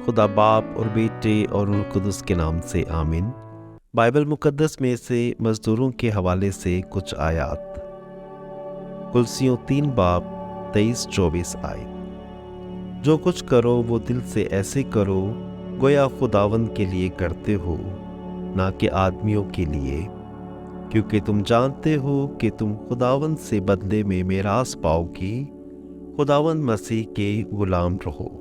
खुदा बाप और बेटे और रूह कुदस के नाम से आमीन। बाइबल मुकद्दस में से मजदूरों के हवाले से कुछ आयात। कुलसियों 3 बाब 23-24 आयत। जो कुछ करो वो दिल से ऐसे करो गोया खुदावंद के लिए करते हो, ना कि आदमियों के लिए, क्योंकि तुम जानते हो कि तुम खुदावंद से बदले में मेरास पाओगे। खुदावंद मसीह के गुलाम रहो।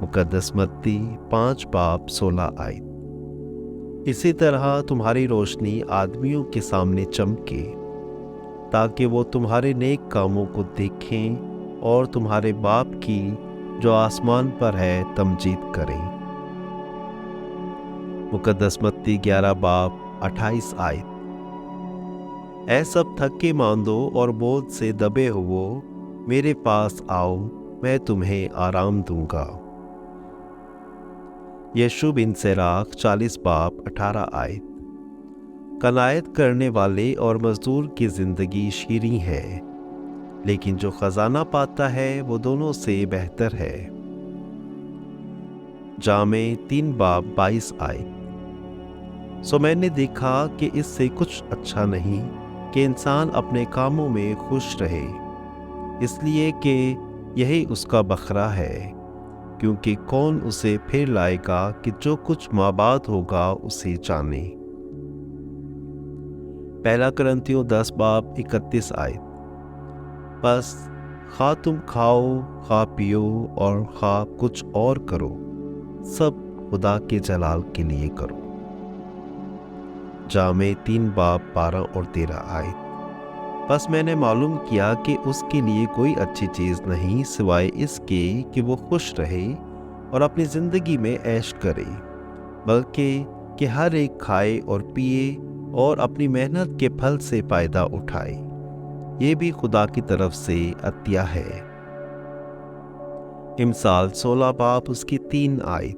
मुकद्दस मत्ती 5 बाब 16 आयत। इसी तरह तुम्हारी रोशनी आदमियों के सामने चमके, ताकि वो तुम्हारे नेक कामों को देखें और तुम्हारे बाप की जो आसमान पर है तमजीद करें। मुकद्दस मत्ती 11 बाब 28 आयत। ऐ सब थके मांदो और बोझ से दबे हुओ, मेरे पास आओ, मैं तुम्हें आराम दूंगा। यीशु बिन सिराक 40 बाब 18 आयत। कनायत करने वाले और मजदूर की जिंदगी शीरीं है, लेकिन जो खजाना पाता है वो दोनों से बेहतर है। जामे 3 बाब 22 आयत। सो मैंने देखा कि इससे कुछ अच्छा नहीं कि इंसान अपने कामों में खुश रहे, इसलिए कि यही उसका बखरा है, क्योंकि कौन उसे फिर लाएगा कि जो कुछ माबाद होगा उसे जाने। पहला कुरिन्थियों 10 बाब 31 आयत। बस खा तुम खाओ, खा पियो और खा कुछ और करो, सब खुदा के जलाल के लिए करो। जामे 3 बाब 12 और 13 आयत। बस मैंने मालूम किया कि उसके लिए कोई अच्छी चीज़ नहीं सिवाय इसके कि वो खुश रहे और अपनी ज़िंदगी में ऐश करे, बल्कि कि हर एक खाए और पिए और अपनी मेहनत के फल से फ़ायदा उठाए। ये भी खुदा की तरफ से अतिया है। इमसाल 16 बाब उसकी 3 आयत।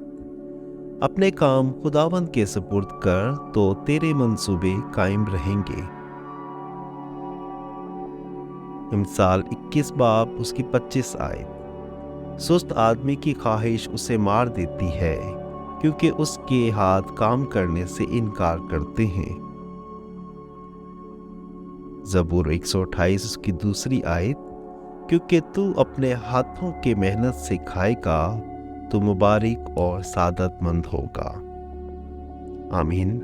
अपने काम खुदावंद के सुपुर्द कर तो तेरे मंसूबे कायम रहेंगे। इमसाल 21 बाब उसकी 25 आयत। सुस्त आदमी की ख्वाहिश उसे मार देती है, क्योंकि उसके हाथ काम करने से इनकार करते हैं। ज़बूर 128 उसकी 2 आयत। क्योंकि तू अपने हाथों के मेहनत से खाएगा तो मुबारक और सादतमंद होगा। आमीन।